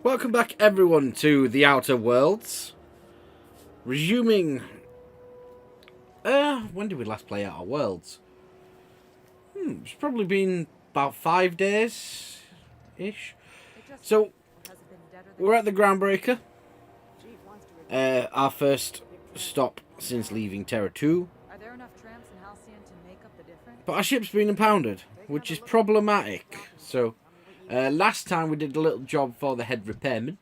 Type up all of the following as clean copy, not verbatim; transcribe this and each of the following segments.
Welcome back, everyone, to The Outer Worlds. Resuming. When did we last play Outer Worlds? It's probably been about 5 days ish. So, we're at the Groundbreaker. Our first stop since leaving Terra 2. But our ship's been impounded, which is problematic. So, last time we did a little job for the head repairman.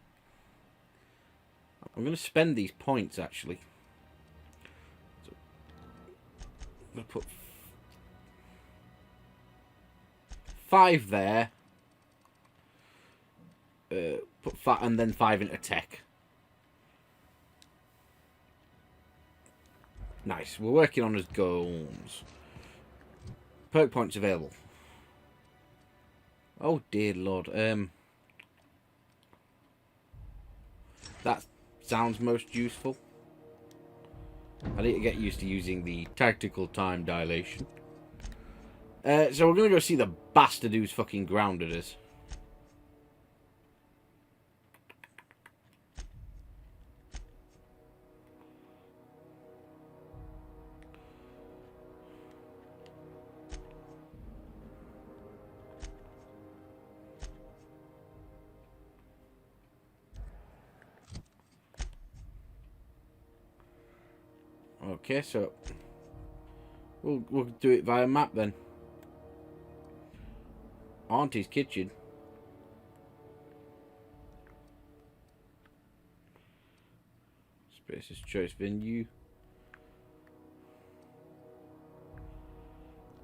I'm going to spend these points, actually. So, I'm going to put 5 there. Put 5 and then 5 into tech. Nice. We're working on his goals. Perk points available. Oh dear lord. That sounds most useful. I need to get used to using the tactical time dilation. So we're gonna go see the bastard who's fucking grounded us. Okay, so we'll do it via map then. Auntie's kitchen. Spaces choice venue.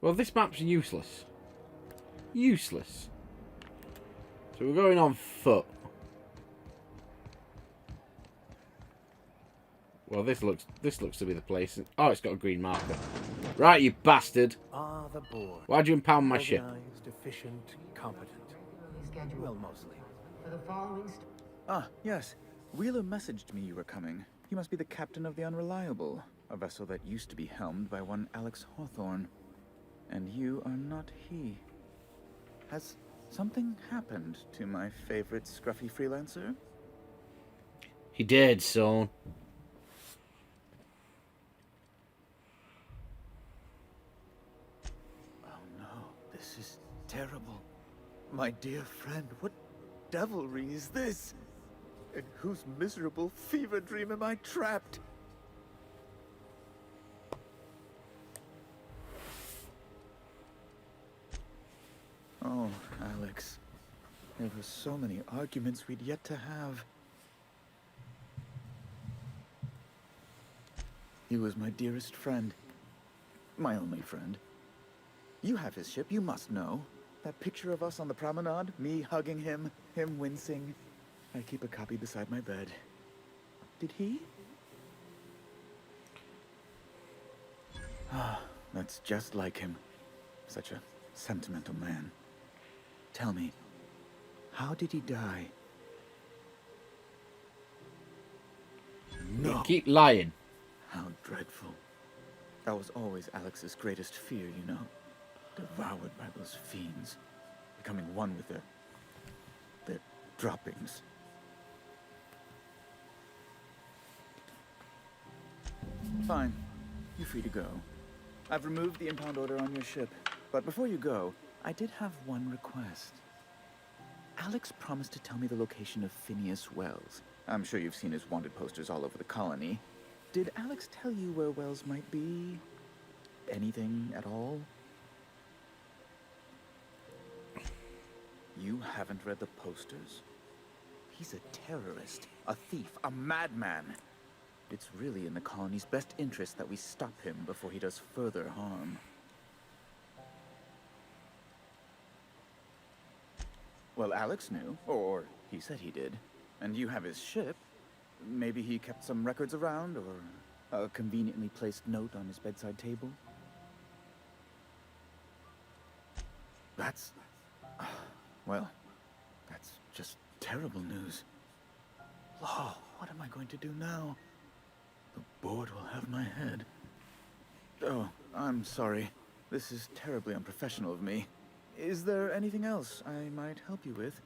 Well, this map's useless. Useless. So we're going on foot. Well, this looks to be the place. Oh, it's got a green marker. Right, you bastard. Ah, the board. Why'd you impound my ship? Organized, efficient, competent. Well, mostly. For the following Yes. Wheeler messaged me you were coming. He must be the captain of the Unreliable, a vessel that used to be helmed by one Alex Hawthorne. And you are not he. Has something happened to my favorite scruffy freelancer? He did, son. This is terrible. My dear friend, what devilry is this? In whose miserable fever dream am I trapped? Oh, Alex. There were so many arguments we'd yet to have. He was my dearest friend. My only friend. You have his ship, you must know. That picture of us on the promenade, me hugging him, him wincing. I keep a copy beside my bed. Did he? Ah, that's just like him. Such a sentimental man. Tell me, how did he die? No. Keep lying. How dreadful. That was always Alex's greatest fear, you know. Devoured by those fiends, becoming one with their droppings. Fine, you're free to go. I've removed the impound order on your ship, but before you go, I did have one request. Alex promised to tell me the location of Phineas Wells. I'm sure you've seen his wanted posters all over the colony. Did Alex tell you where Wells might be? Anything at all? You haven't read the posters? He's a terrorist, a thief, a madman. It's really in the colony's best interest that we stop him before he does further harm. Well, Alex knew, or he said he did. And you have his ship. Maybe he kept some records around, or a conveniently placed note on his bedside table. That's... well, that's just terrible news. Law, what am I going to do now? The board will have my head. Oh, I'm sorry. This is terribly unprofessional of me. Is there anything else I might help you with?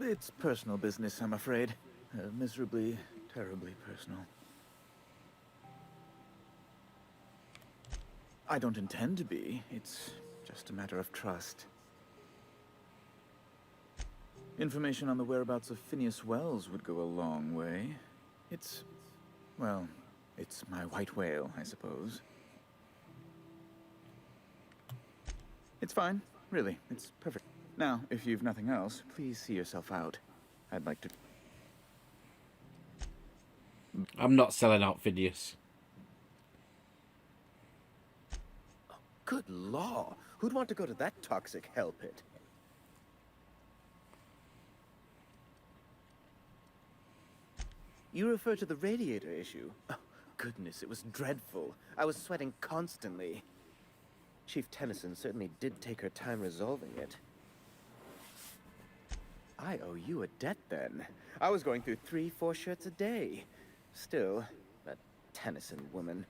It's personal business, I'm afraid. Miserably, terribly personal. I don't intend to be. It's just a matter of trust. Information on the whereabouts of Phineas Wells would go a long way. It's... well, it's my white whale, I suppose. It's fine, really. It's perfect. Now, if you've nothing else, please see yourself out. I'd like to... I'm not selling out Phineas. Good law. Who'd want to go to that toxic hell pit? You refer to the radiator issue? Oh, goodness, it was dreadful. I was sweating constantly. Chief Tennyson certainly did take her time resolving it. I owe you a debt then. I was going through 3-4 shirts a day. Still, that Tennyson woman.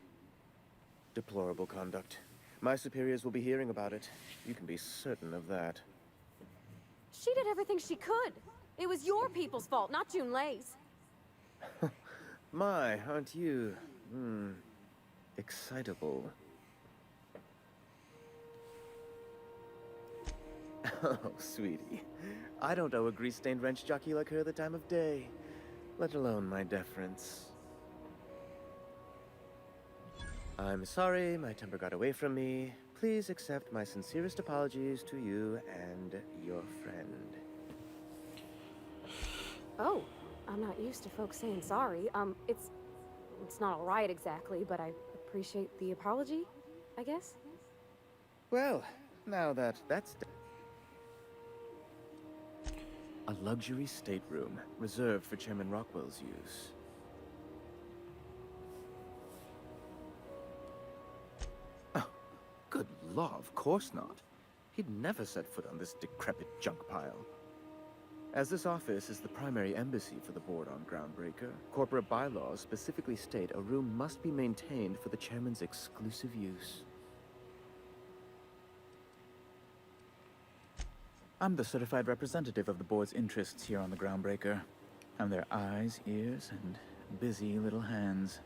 Deplorable conduct. My superiors will be hearing about it. You can be certain of that. She did everything she could. It was your people's fault, not June Lay's. My, aren't you, excitable. Oh, sweetie. I don't owe a grease-stained wrench jockey like her the time of day, let alone my deference. I'm sorry, my temper got away from me. Please accept my sincerest apologies to you and your friend. Oh, I'm not used to folks saying sorry. It's not all right exactly, but I appreciate the apology, I guess. Well, now that that's done. A luxury stateroom reserved for Chairman Rockwell's use. Oh, good law, of course not. He'd never set foot on this decrepit junk pile. As this office is the primary embassy for the board on Groundbreaker, corporate bylaws specifically state a room must be maintained for the chairman's exclusive use. I'm the certified representative of the board's interests here on the Groundbreaker. I'm their eyes, ears, and busy little hands.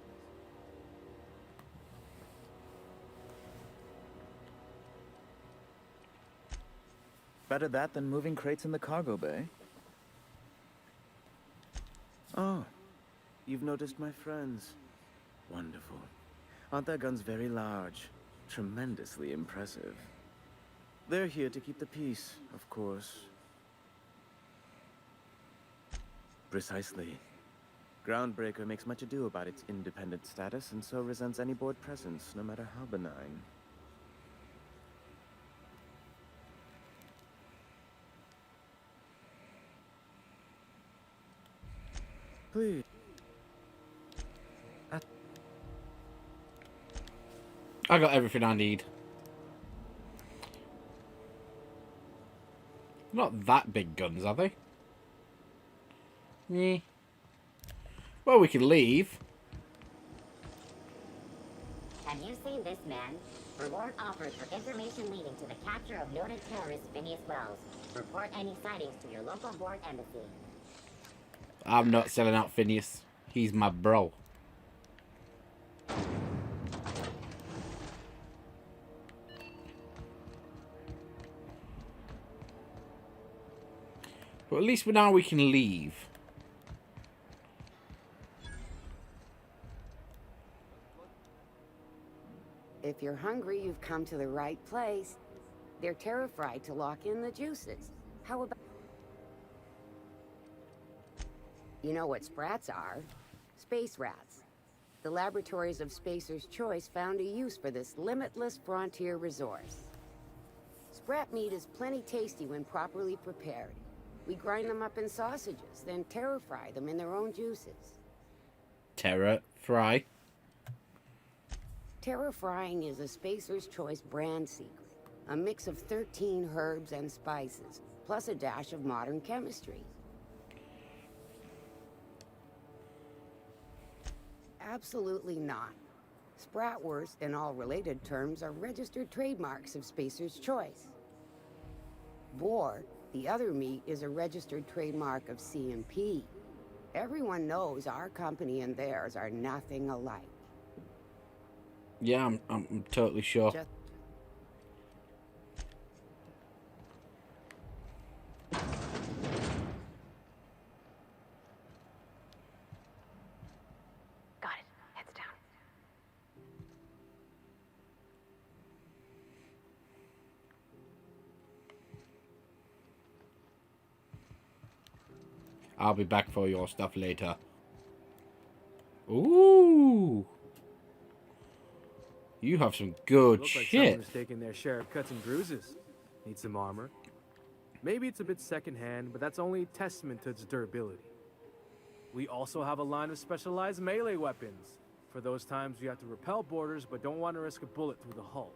Better that than moving crates in the cargo bay. Oh, you've noticed my friends. Wonderful. Aren't their guns very large? Tremendously impressive. They're here to keep the peace, of course. Precisely. Groundbreaker makes much ado about its independent status and so resents any board presence, no matter how benign. Please. I got everything I need. Not that big guns, are they? Yeah. Well, we can leave. Have you seen this man? Reward offered for information leading to the capture of noted terrorist Phineas Wells. Report any sightings to your local board embassy. I'm not selling out Phineas. He's my bro. But at least now we can leave. If you're hungry, you've come to the right place. They're terrified to lock in the juices. How about... You know what sprats are? Space rats. The laboratories of Spacer's Choice found a use for this limitless frontier resource. Sprat meat is plenty tasty when properly prepared. We grind them up in sausages, then terror fry them in their own juices. Terror fry. Terror frying is a Spacer's Choice brand secret. A mix of 13 herbs and spices, plus a dash of modern chemistry. Absolutely not. Spratwurst and all related terms are registered trademarks of Spacer's Choice. Boar, The other meat is a registered trademark of CMP. Everyone knows our company and theirs are nothing alike. Yeah, I'm totally sure. Just Got it. Heads down. I'll be back for your stuff later. Ooh. You have some good Look like someone shit. who's taking their share of cuts and bruises. Need some armor. Maybe it's a bit secondhand, but that's only a testament to its durability. We also have a line of specialized melee weapons. For those times you have to repel boarders but don't want to risk a bullet through the hull.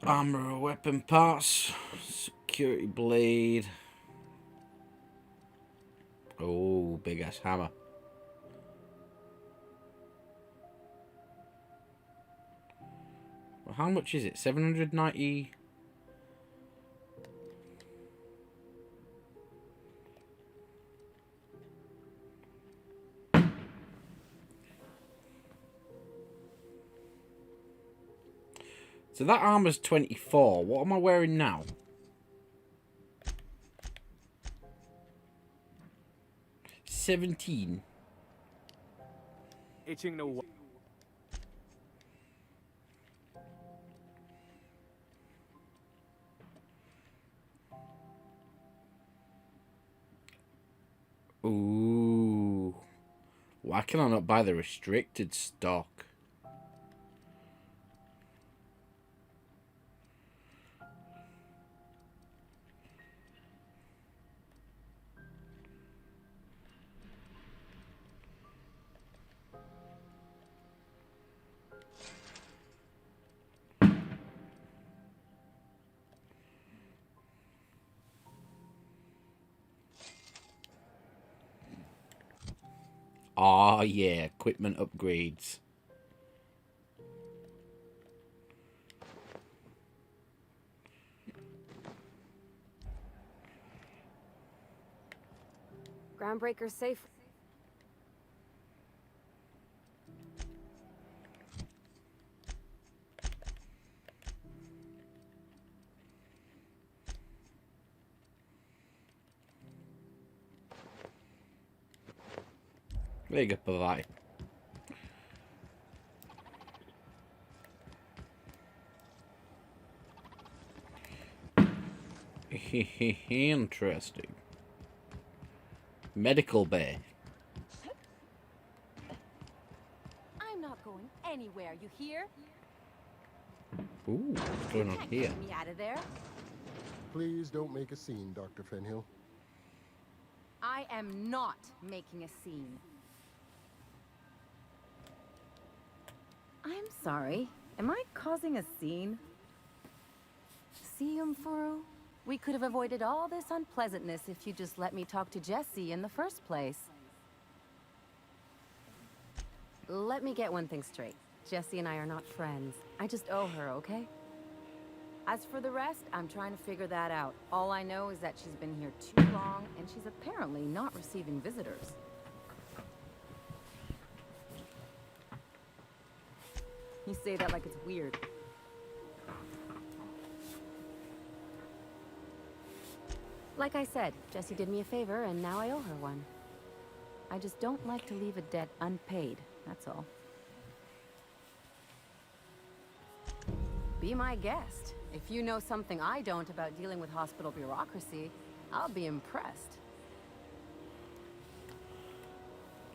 Armor, weapon parts, security blade. Oh, big ass hammer. Well, how much is it? 790. So that armor's 24. What am I wearing now? $17. Itching to... Ooh. Why can I not buy the restricted stock? Ah, yeah, equipment upgrades. Groundbreaker safe. There you go, bye. Interesting. Medical bay. I'm not going anywhere, you hear? Ooh, what's going on Can't here? get me out of there. Please don't make a scene, Dr. Fenhill. I am not making a scene. I'm sorry. Am I causing a scene? See, Umfuru? We could have avoided all this unpleasantness if you just let me talk to Jessie in the first place. Let me get one thing straight. Jessie and I are not friends. I just owe her, okay? As for the rest, I'm trying to figure that out. All I know is that she's been here too long, and she's apparently not receiving visitors. You say that like it's weird. Like I said, Jessie did me a favor, and now I owe her one. I just don't like to leave a debt unpaid, that's all. Be my guest. If you know something I don't about dealing with hospital bureaucracy, I'll be impressed.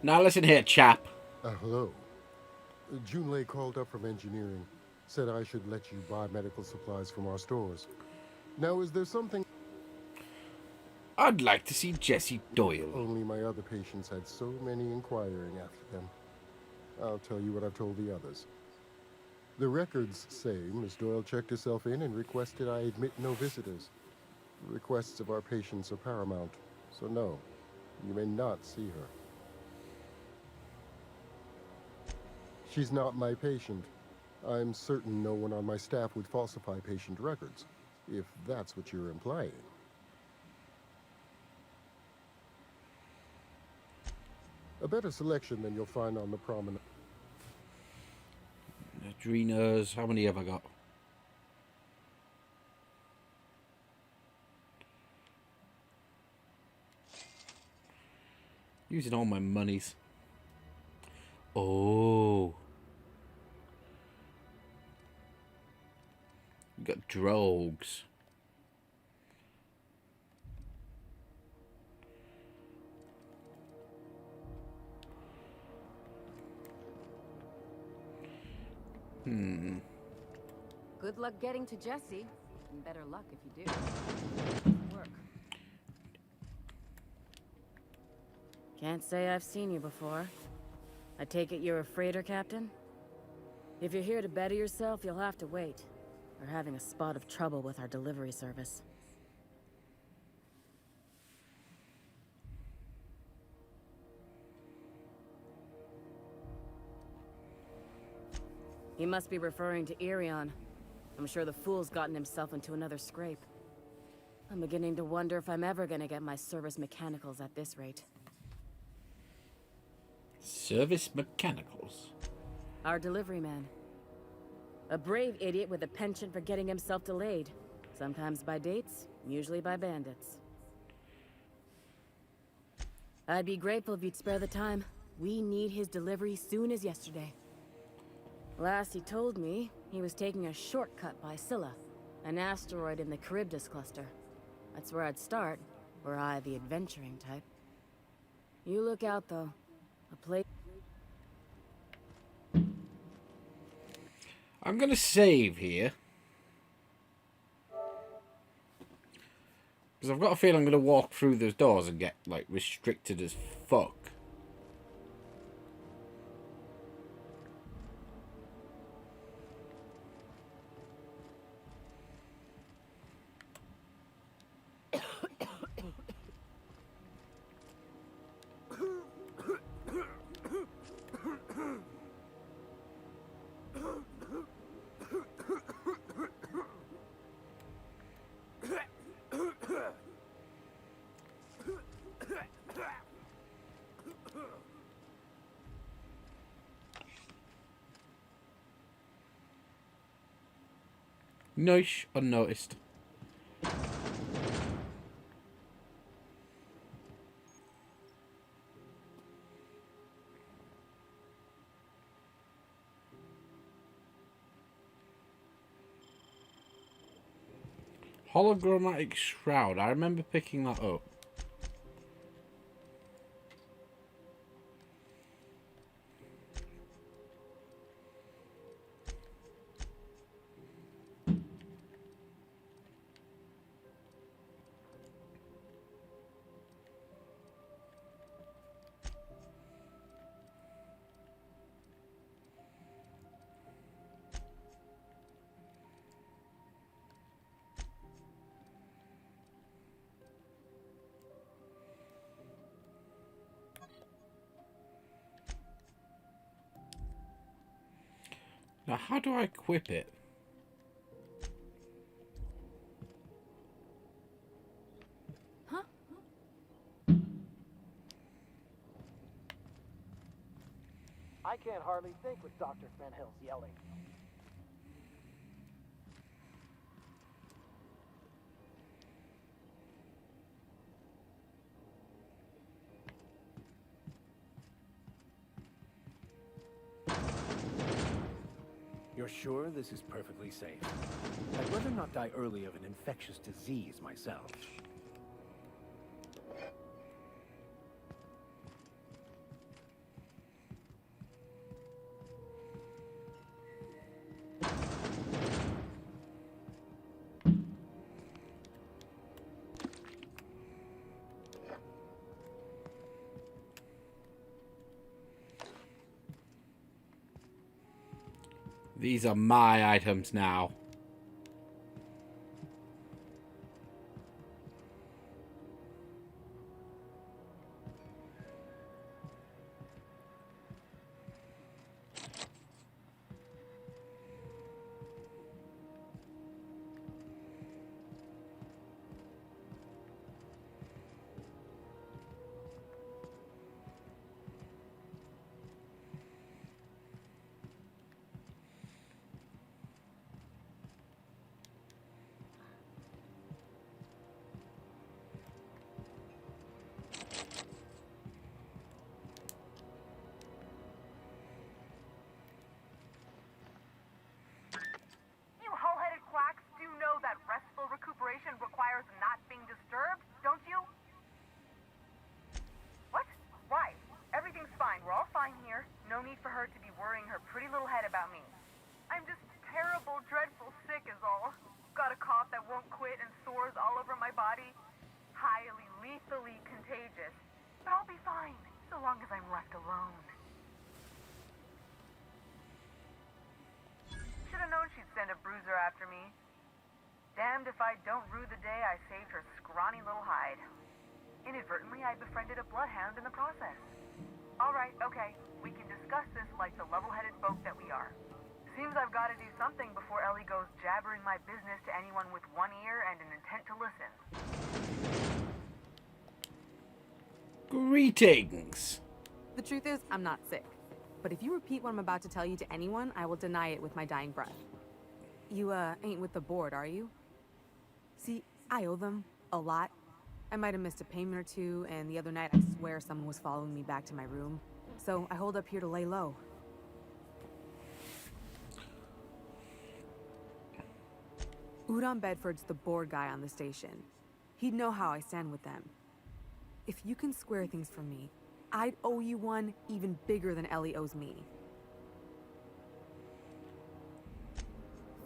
Now listen here, chap. Hello. Junlei called up from engineering. Said I should let you buy medical supplies from our stores. Now, is there something... I'd like to see Jessie Doyle. Only my other patients had so many inquiring after them. I'll tell you what I've told the others. The records say Miss Doyle checked herself in and requested I admit no visitors. The requests of our patients are paramount, so no, you may not see her. She's not my patient. I'm certain no one on my staff would falsify patient records, if that's what you're implying. A better selection than you'll find on the promenade. Adrenas, how many have I got? Using all my monies. Oh. We got drogues. Good luck getting to Jesse. And better luck if you do. Work. Can't say I've seen you before. I take it you're a freighter captain? If you're here to better yourself, you'll have to wait. We're having a spot of trouble with our delivery service. He must be referring to Irion. I'm sure the fool's gotten himself into another scrape. I'm beginning to wonder if I'm ever gonna get my service mechanicals at this rate. Service mechanicals? Our delivery man. A brave idiot with a penchant for getting himself delayed. Sometimes by dates, usually by bandits. I'd be grateful if you'd spare the time. We need his delivery soon as yesterday. Last he told me, he was taking a shortcut by Scylla, an asteroid in the Charybdis cluster. That's where I'd start, were I the adventuring type. You look out, though. A place... I'm going to save here. Because I've got a feeling I'm going to walk through those doors and get, like, restricted as fuck. Nice, unnoticed. Hologrammatic shroud. I remember picking that up. Now, how do I equip it? Huh? I can't hardly think with Dr. Fenhill's yelling. You're sure this is perfectly safe? I'd rather not die early of an infectious disease myself. These are my items now. spores all over my body. Highly, lethally contagious. But I'll be fine, so long as I'm left alone. Should've known she'd send a bruiser after me. Damned if I don't rue the day I saved her scrawny little hide. Inadvertently, I befriended a bloodhound in the process. Alright, okay, we can discuss this like the level-headed folk that we are. Seems I've got to do something before Ellie goes jabbering my business to anyone with one ear and an intent to listen. Greetings. The truth is, I'm not sick. But if you repeat what I'm about to tell you to anyone, I will deny it with my dying breath. You, ain't with the board, are you? See, I owe them a lot. I might have missed a payment or two, and the other night I swear someone was following me back to my room. So I hold up here to lay low. Udon Bedford's the board guy on the station. He'd know how I stand with them. If you can square things for me, I'd owe you one even bigger than Ellie owes me.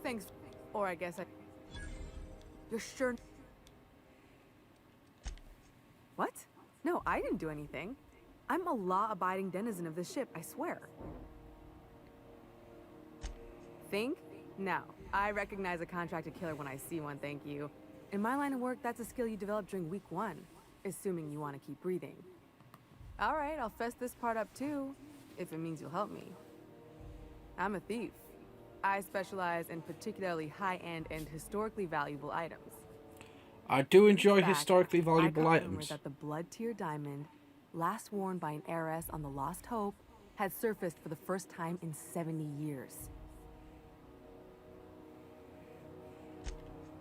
Thanks, or I guess I... You're sure... What? No, I didn't do anything. I'm a law-abiding denizen of this ship, I swear. Think? No. I recognize a contracted killer when I see one, thank you. In my line of work, that's a skill you develop during week 1, assuming you want to keep breathing. Alright, I'll fess this part up too, if it means you'll help me. I'm a thief. I specialize in particularly high-end and historically valuable items. I do enjoy In fact, historically valuable I got rumors items. that the blood-tier diamond, last worn by an heiress on the Lost Hope, had surfaced for the first time in 70 years.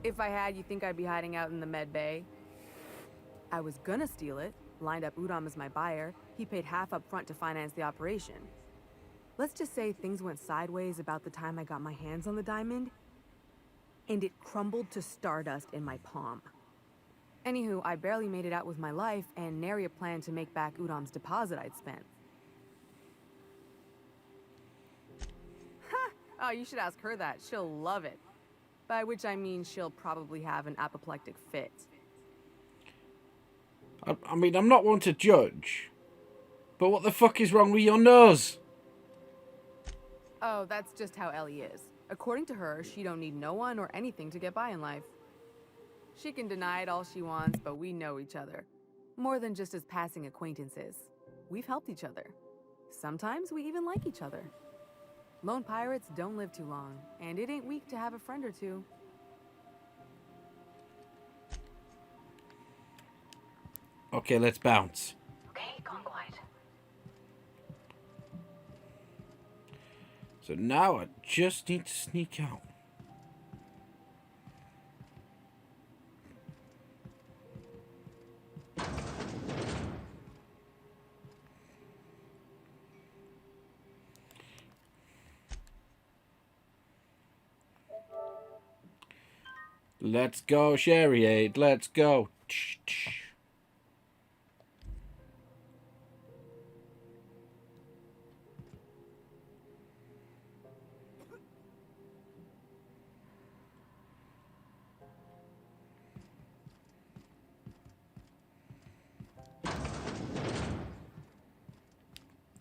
If I had, you think I'd be hiding out in the med bay? I was gonna steal it, lined up Udom as my buyer. He paid half up front to finance the operation. Let's just say things went sideways about the time I got my hands on the diamond, and it crumbled to stardust in my palm. Anywho, I barely made it out with my life, and nary a plan to make back Udom's deposit I'd spent. Ha! Oh, you should ask her that. She'll love it. By which I mean she'll probably have an apoplectic fit. I mean, I'm not one to judge, but what the fuck is wrong with your nose? Oh, that's just how Ellie is. According to her, she don't need no one or anything to get by in life. She can deny it all she wants, but we know each other. More than just as passing acquaintances. We've helped each other. Sometimes we even like each other. Lone pirates don't live too long, and it ain't weak to have a friend or two. Okay, let's bounce. Okay, gone quiet. So now I just need to sneak out. Let's go, Sherry-Aid. Let's go.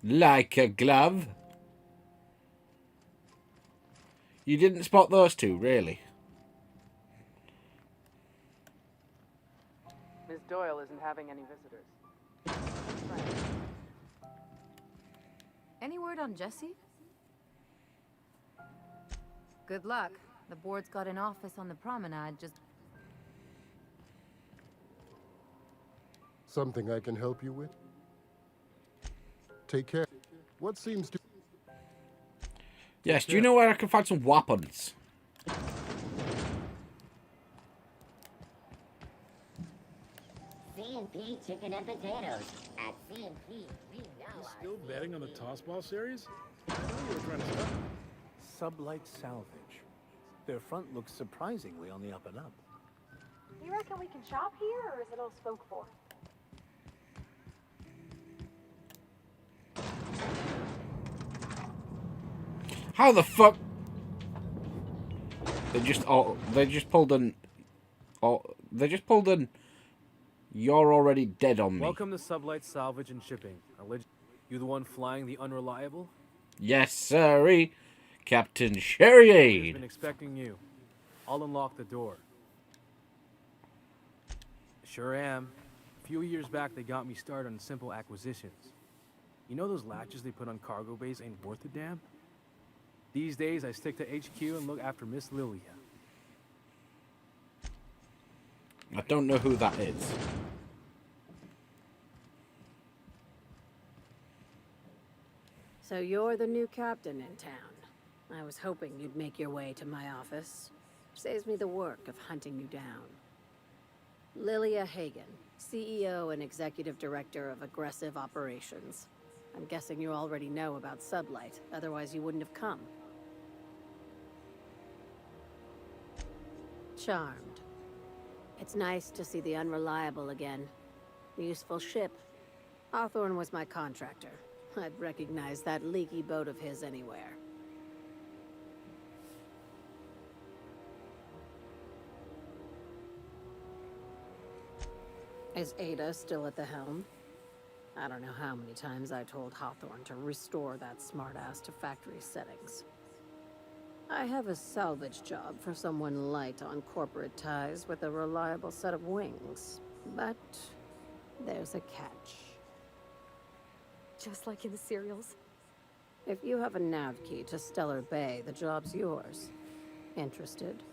Like a glove. You didn't spot those two, really? Miss Doyle isn't having any visitors. Any word on Jesse? Good luck. The board's got an office on the promenade just... Something I can help you with? Take care. What seems to... Yes, do you know where I can find some weapons? C&P chicken and potatoes. At C&P, we know our Still betting on the tossball series? I know you were trying to stop. Sublight Salvage. Their front looks surprisingly on the up and up. You reckon we can shop here, or is it all spoke for? How the fuck? They just pulled an Oh, they just pulled an "you're already dead" on me. Welcome to Sublight Salvage and Shipping. You the one flying the Unreliable? Yes, sirree. Captain I've Sherriade. been expecting you. I'll unlock the door. Sure am. A few years back, they got me started on simple acquisitions. You know those latches they put on cargo bays ain't worth a damn? These days, I stick to HQ and look after Miss Lilia. I don't know who that is. So you're the new captain in town. I was hoping you'd make your way to my office. Saves me the work of hunting you down. Lilia Hagen, CEO and Executive Director of Aggressive Operations. I'm guessing you already know about Sublight, otherwise you wouldn't have come. Charmed. It's nice to see the Unreliable again. Useful ship. Hawthorne was my contractor. I'd recognize that leaky boat of his anywhere. Is Ada still at the helm? I don't know how many times I told Hawthorne to restore that smartass to factory settings. I have a salvage job for someone light on corporate ties with a reliable set of wings. But there's a catch. Just like in the serials. If you have a nav key to Stellar Bay, the job's yours. Interested?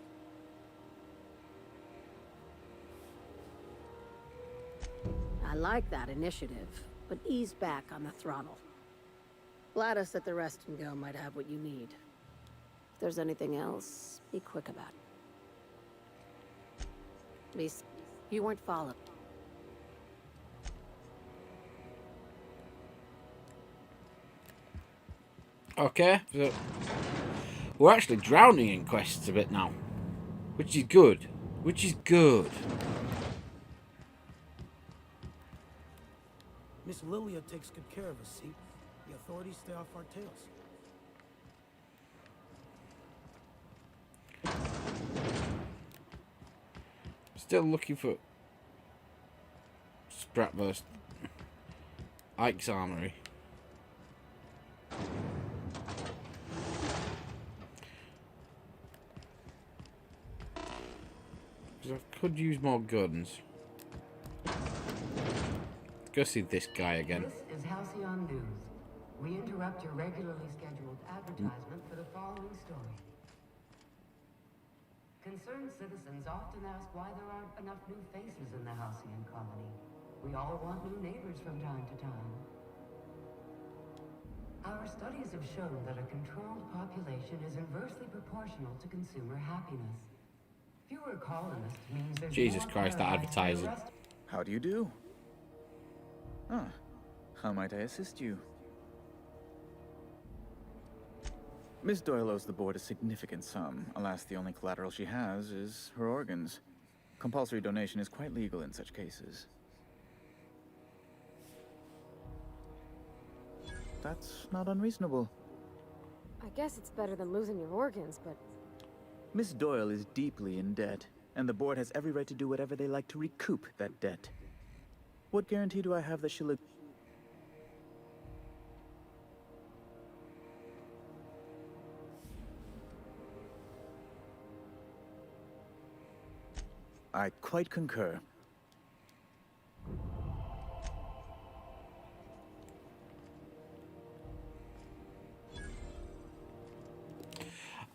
I like that initiative, but ease back on the throttle. Gladys at the Rest and Go might have what you need. If there's anything else, be quick about it. You weren't followed. Okay, so we're actually drowning in quests a bit now, which is good. Which is good. Miss Lilia takes good care of us, see? The authorities stay off our tails. Still looking for Spratburst. Ike's Armory. I could use more guns. Go see this guy again. This is Halcyon News. We interrupt your regularly scheduled advertisement for the following story. Concerned citizens often ask why there aren't enough new faces in the Halcyon colony. We all want new neighbors from time to time. Our studies have shown that a controlled population is inversely proportional to consumer happiness. Fewer colonists means there's Jesus more Christ, that paradise for the advertising. rest. How do you do? Ah, how might I assist you? Miss Doyle owes the board a significant sum. Alas, the only collateral she has is her organs. Compulsory donation is quite legal in such cases. That's not unreasonable. I guess it's better than losing your organs, but Miss Doyle is deeply in debt, and the board has every right to do whatever they like to recoup that debt. What guarantee do I have that she'll... I quite concur.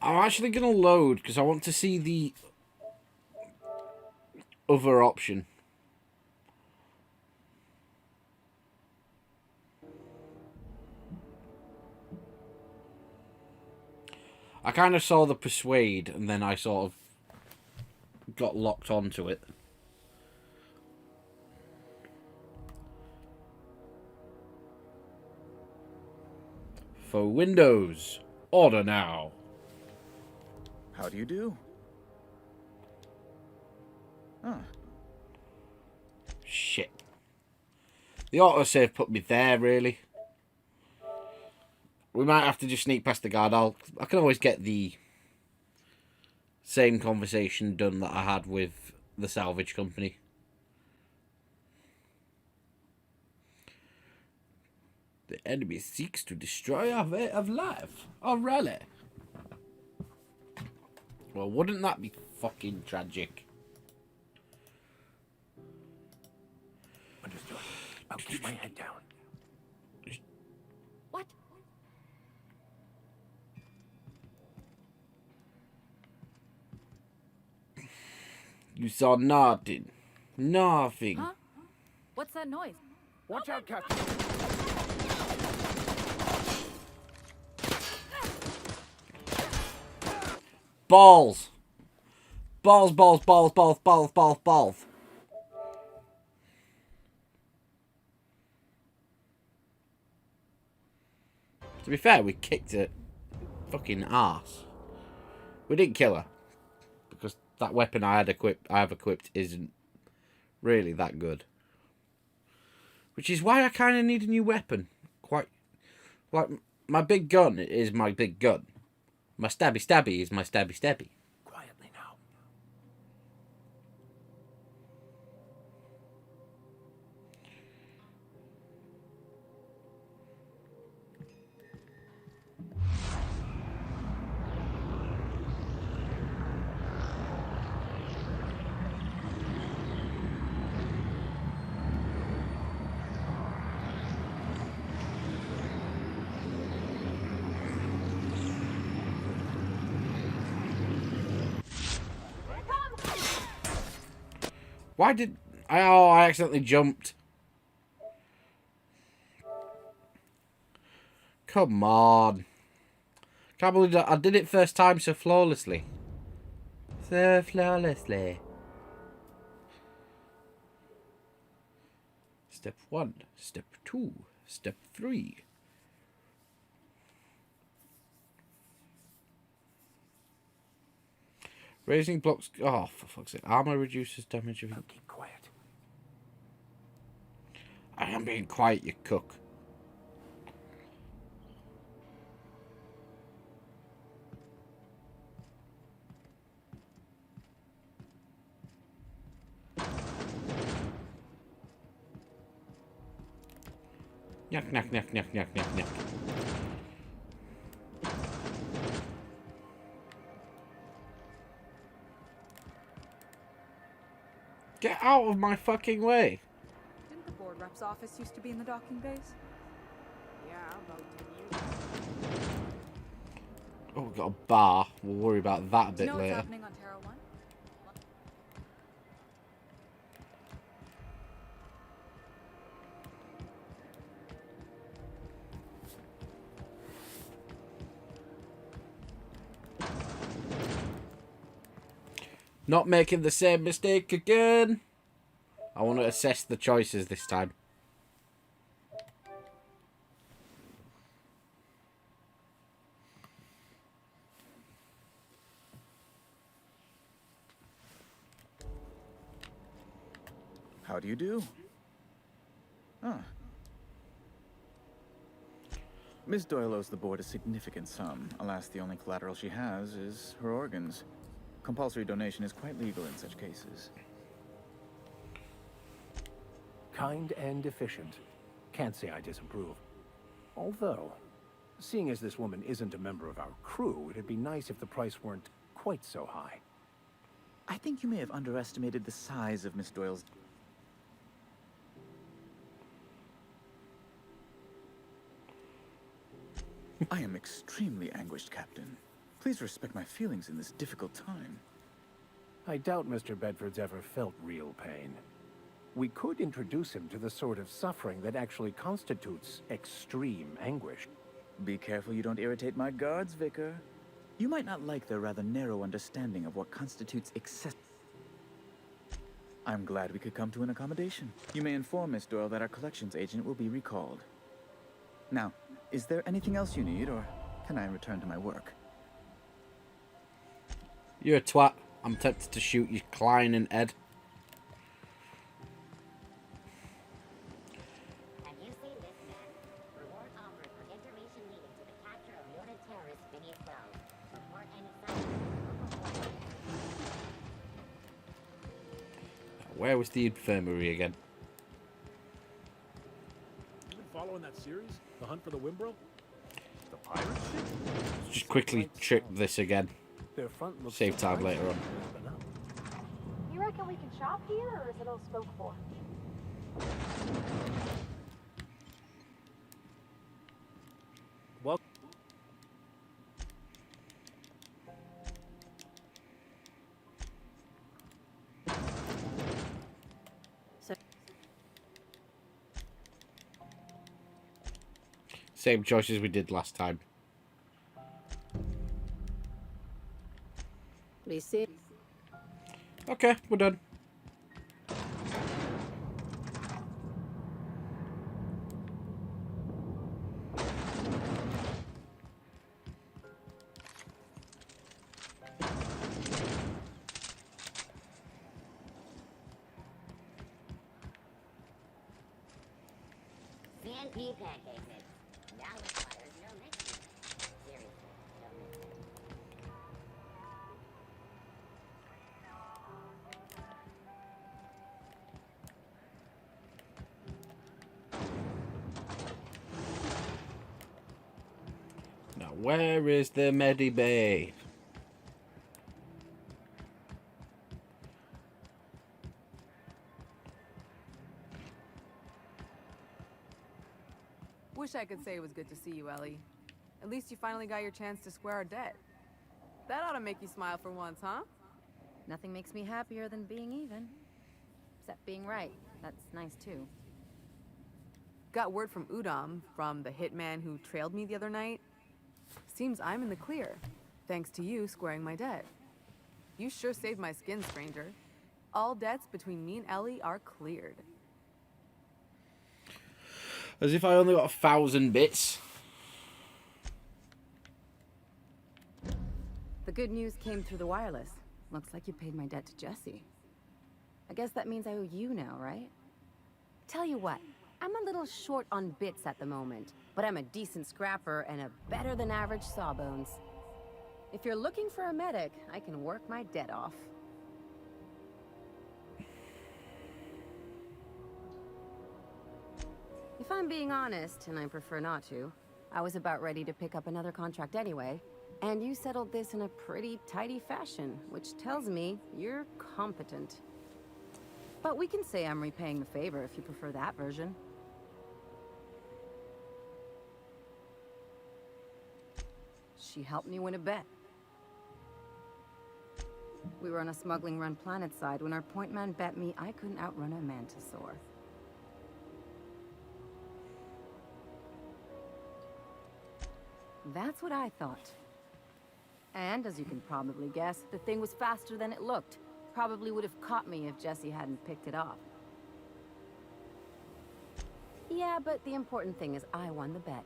I'm actually going to load because I want to see the other option. I kind of saw the persuade and then I sort of got locked onto it. For Windows, order now. How do you do? Ah. Shit. The autosave put me there, really. We might have to just sneak past the guard. I can always get the same conversation done that I had with the salvage company. The enemy seeks to destroy our way of life. Oh, really? Well, wouldn't that be fucking tragic? Understood. I'll keep my head down. What? You saw nothing. Nothing. Huh? What's that noise? Watch out, Captain. Balls. Balls, balls, balls, balls, balls, balls, balls. To be fair, we kicked it fucking arse. We didn't kill her. Because that weapon I have equipped isn't really that good. Which is why I kind of need a new weapon. Quite, like, my big gun is my big gun. My stabby stabby is my stabby stabby. Quietly now. Why did... Oh, I accidentally jumped. Come on. Can't believe that I did it first time so flawlessly. So flawlessly. Step 1. Step 2. Step 3. Raising blocks... Oh, for fuck's sake. Armor reduces damage of... Keep quiet. I am being quiet, you cook. Knack, knack, knack, knack, knack, knack, knack. Get out of my fucking way. Didn't the board rep's office used to be in the docking bays? Yeah, about 10 years. Oh, we've got a bar. We'll worry about that a Do you bit know later. what's happening on Terra 1? Not making the same mistake again. I want to assess the choices this time. How do you do? Ah. Miss Doyle owes the board a significant sum. Alas, the only collateral she has is her organs. Compulsory donation is quite legal in such cases. Kind and efficient. Can't say I disapprove. Although, seeing as this woman isn't a member of our crew, it'd be nice if the price weren't quite so high. I think you may have underestimated the size of Miss Doyle's... I am extremely anguished, Captain. Please respect my feelings in this difficult time. I doubt Mr. Bedford's ever felt real pain. We could introduce him to the sort of suffering that actually constitutes extreme anguish. Be careful you don't irritate my guards, Vicar. You might not like their rather narrow understanding of what constitutes excess. I'm glad we could come to an accommodation. You may inform Miss Doyle that our collections agent will be recalled. Now, is there anything else you need, or can I return to my work? You're a twat. I'm tempted to shoot you, Klein and Ed. Have you seen this man? Reward offered for information leading to the capture of noted terrorist Phineas Wells. Report any sightings to your local board. where was the infirmary again? You been following that series? The Hunt for the Wimbro? The pirate ship? Let's just quickly check this again. Their front looks Save time later on. You reckon we can shop here, or is it all spoke for? Well, Same choices we did last time. Be safe. Okay, we're done. CNP pancakes. Now requires no mixing. Seriously, don't mix it. Now, where is the Medibay? Wish I could say it was good to see you, Ellie. At least you finally got your chance to square our debt. That ought to make you smile for once, huh? Nothing makes me happier than being even. Except being right. That's nice too. Got word from Udom, from the hitman who trailed me the other night. Seems I'm in the clear, thanks to you squaring my debt. You sure saved my skin, stranger. All debts between me and Ellie are cleared. As if I only got 1,000 bits. The good news came through the wireless. Looks like you paid my debt to Jesse. I guess that means I owe you now, right? Tell you what, I'm a little short on bits at the moment, but I'm a decent scrapper and a better than average sawbones. If you're looking for a medic, I can work my debt off. If I'm being honest, and I prefer not to, I was about ready to pick up another contract anyway, and you settled this in a pretty tidy fashion, which tells me you're competent. But we can say I'm repaying the favor if you prefer that version. She helped me win a bet. We were on a smuggling run planetside when our point man bet me I couldn't outrun a mantisaur. That's what I thought. And as you can probably guess, the thing was faster than it looked. Probably would have caught me if Jesse hadn't picked it up. Yeah, but the important thing is I won the bet.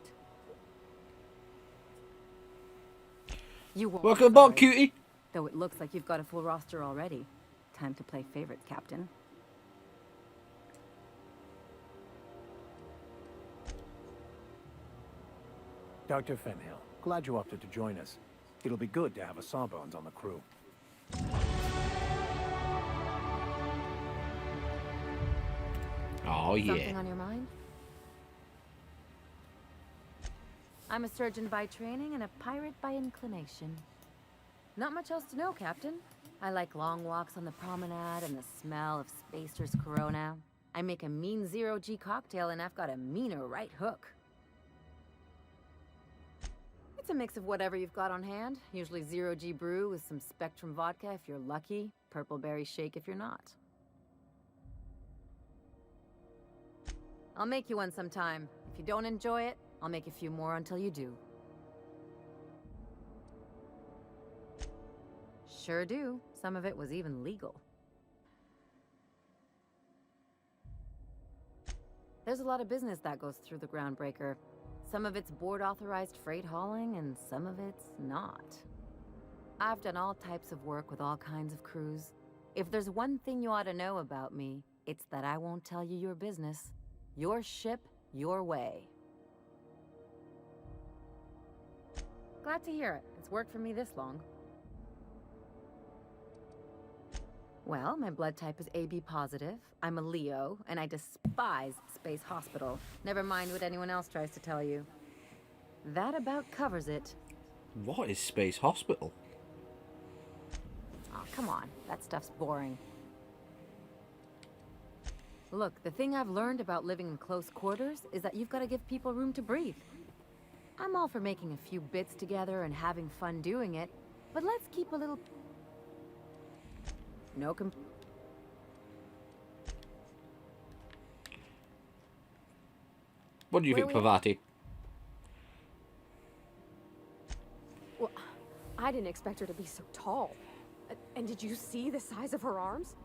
You won't. Welcome aboard, cutie. Though it looks like you've got a full roster already. Time to play favorites, Captain. Dr. Fenhill, glad you opted to join us. It'll be good to have a Sawbones on the crew. Oh, yeah. Something on your mind? I'm a surgeon by training and a pirate by inclination. Not much else to know, Captain. I like long walks on the promenade and the smell of Spacer's Corona. I make a mean zero-G cocktail and I've got a meaner right hook. It's a mix of whatever you've got on hand. Usually zero-G brew with some Spectrum vodka if you're lucky, purple berry shake if you're not. I'll make you one sometime. If you don't enjoy it, I'll make a few more until you do. Sure do. Some of it was even legal. There's a lot of business that goes through the Groundbreaker. Some of it's board-authorized freight hauling, and some of it's not. I've done all types of work with all kinds of crews. If there's one thing you ought to know about me, it's that I won't tell you your business. Your ship, your way. Glad to hear it. It's worked for me this long. Well, my blood type is AB positive. I'm a Leo, and I despise Space Hospital. Never mind what anyone else tries to tell you. That about covers it. What is Space Hospital? Oh, come on. That stuff's boring. Look, the thing I've learned about living in close quarters is that you've got to give people room to breathe. I'm all for making a few bits together and having fun doing it, but let's keep a little... No What do you think, Pavati? Well, I didn't expect her to be so tall. And did you see the size of her arms?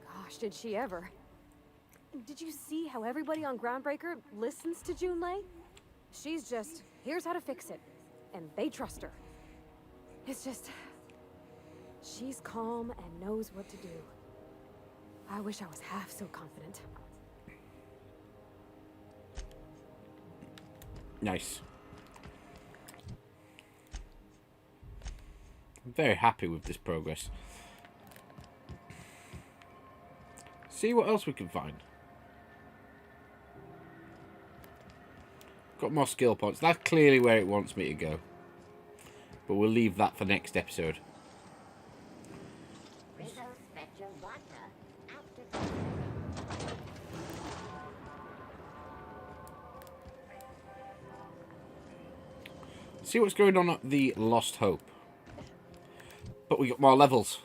Gosh, did she ever. Did you see how everybody on Groundbreaker listens to Junlei? She's just, here's how to fix it. And they trust her. It's just... she's calm and knows what to do. I wish I was half so confident. Nice. I'm very happy with this progress. See what else we can find. Got more skill points. That's clearly where it wants me to go. But we'll leave that for next episode. See what's going on at the Lost Hope. But we got more levels.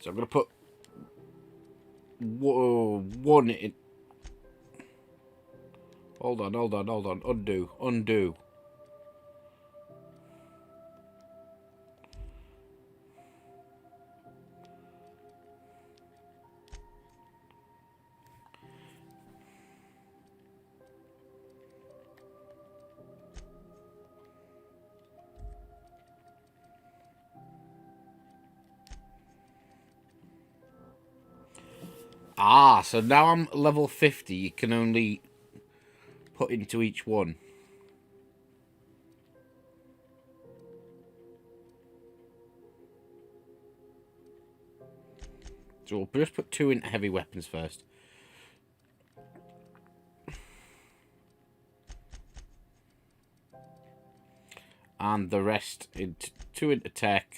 So I'm going to put one in. Hold on. Undo. Ah, so now I'm level 50. You can only put into each one. So we'll just put 2 into heavy weapons first. And the rest into 2 into tech.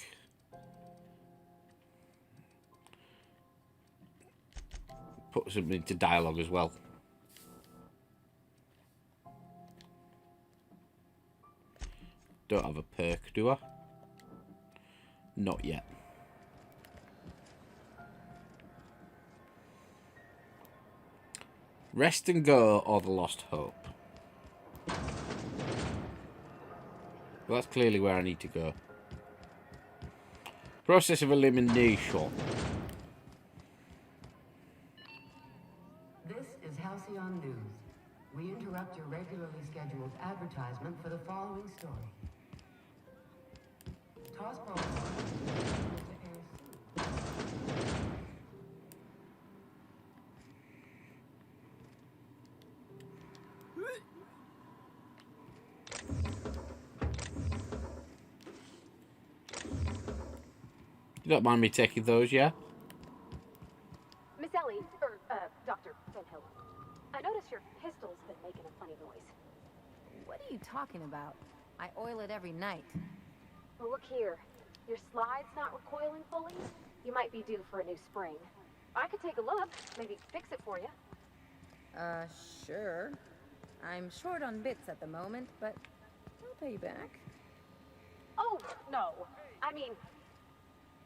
Put something into dialogue as well. Don't have a perk, do I? Not yet. Rest and Go or the Lost Hope? Well, that's clearly where I need to go. Process of elimination. This is Halcyon News. We interrupt your regularly scheduled advertisement for the following story. Toss ball. You don't mind me taking those, yeah? Miss Ellie, or, Dr. Van Hill. I noticed your pistol's been making a funny noise. What are you talking about? I oil it every night. Well, look here. Your slide's not recoiling fully. You might be due for a new spring. I could take a look, maybe fix it for you. Sure. I'm short on bits at the moment, but I'll pay you back. Oh, no. I mean...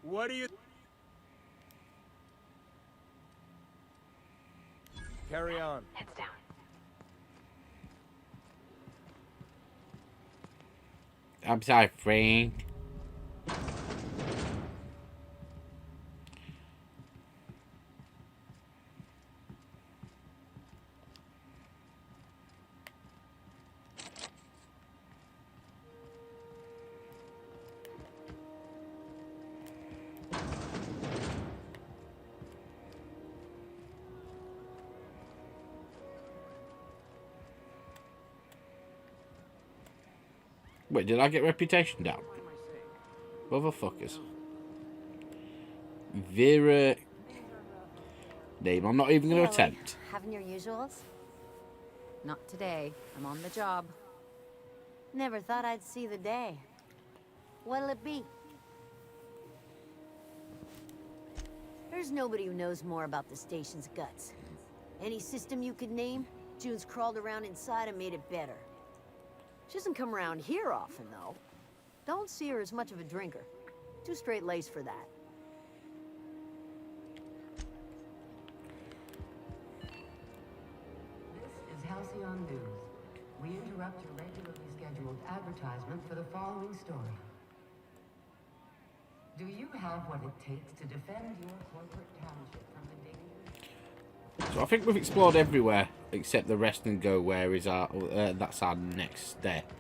What do you... Carry on. Heads down. I'm sorry, Frank. Wait, did I get reputation down? Motherfuckers. Vera name. I'm not even going to Hey, Ellie. attempt. Having your usuals? Not today. I'm on the job. Never thought I'd see the day. What'll it be? There's nobody who knows more about the station's guts. Any system you could name, June's crawled around inside and made it better. She doesn't come around here often, though. Don't see her as much of a drinker. Too straight-laced for that. This is Halcyon News. We interrupt your regularly scheduled advertisement for the following story. Do you have what it takes to defend your corporate township from the dangers? So I think we've explored everywhere except the rest and go where is our that's our next step.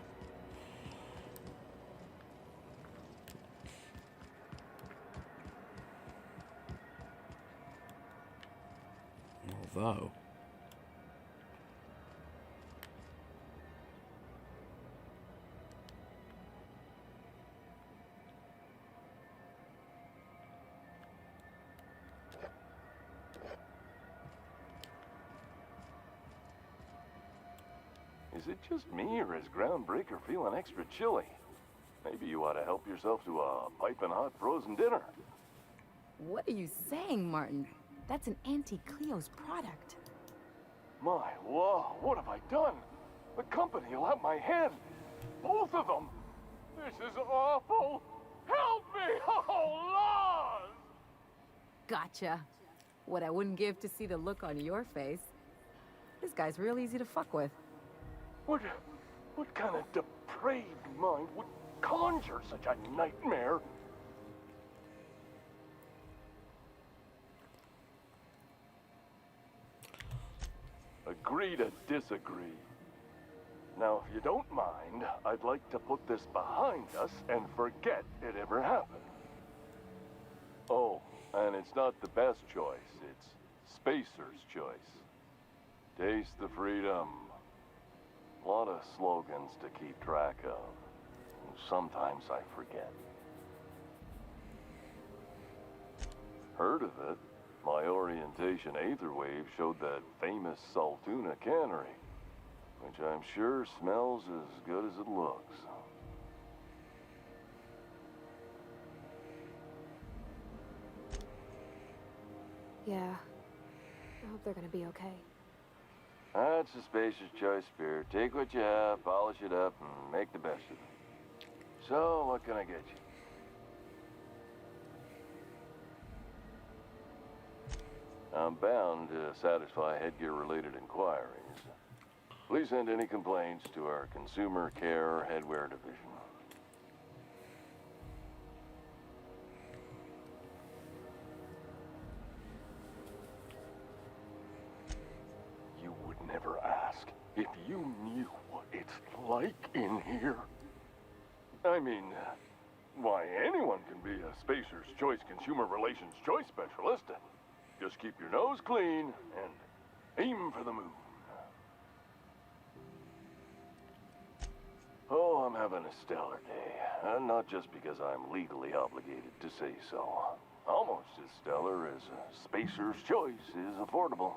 Although Is it just me, or is Groundbreaker feeling extra chilly? Maybe you ought to help yourself to a piping hot frozen dinner. What are you saying, Martin? That's an Auntie Cleo's product. My, whoa, what have I done? The company will have my head. Both of them. This is awful. Help me, oh Lord! Gotcha. What I wouldn't give to see the look on your face. This guy's real easy to fuck with. What kind of depraved mind would conjure such a nightmare? Agree to disagree. Now, if you don't mind, I'd like to put this behind us and forget it ever happened. Oh, and it's not the best choice. It's Spacer's choice. Taste the freedom. A lot of slogans to keep track of. Sometimes I forget. Heard of it? My orientation aetherwave showed that famous Saltuna cannery, which I'm sure smells as good as it looks. Yeah. I hope they're gonna be okay. That's a Spacer's choice beer. Take what you have, polish it up, and make the best of it. So, what can I get you? I'm bound to satisfy headgear-related inquiries. Please send any complaints to our Consumer Care Headwear Division. You would never ask if you knew what it's like in here. I mean, why, anyone can be a Spacer's Choice Consumer Relations Choice Specialist. Just keep your nose clean and aim for the moon. Oh, I'm having a stellar day. And not just because I'm legally obligated to say so. Almost as stellar as Spacer's Choice is affordable.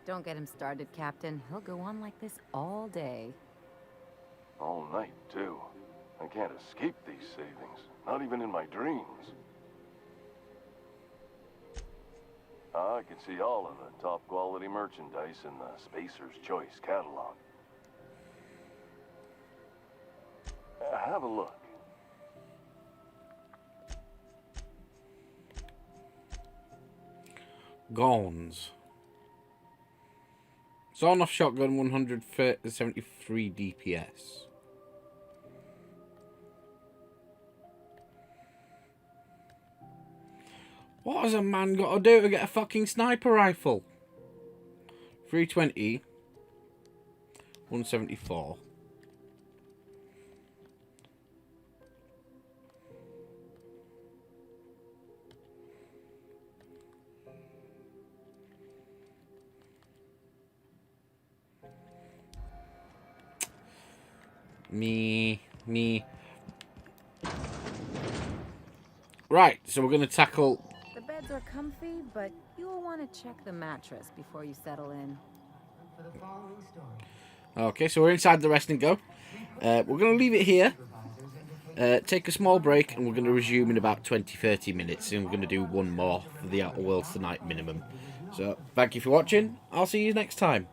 Don't get him started, Captain. He'll go on like this all day. All night, too. I can't escape these savings. Not even in my dreams. I can see all of the top quality merchandise in the Spacer's Choice catalog. Have a look. Gawns. Sawn-off shotgun, 173 DPS. What has a man got to do to get a fucking sniper rifle? 320. 174. Me. Right, so we're going to tackle are comfy, but you'll want to check the mattress before you settle in. For the following story. Okay, so we're inside the rest and go. We're going to leave it here. Take a small break, and we're going to resume in about 20-30 minutes, and we're going to do one more for the Outer Worlds Tonight minimum. So, thank you for watching. I'll see you next time.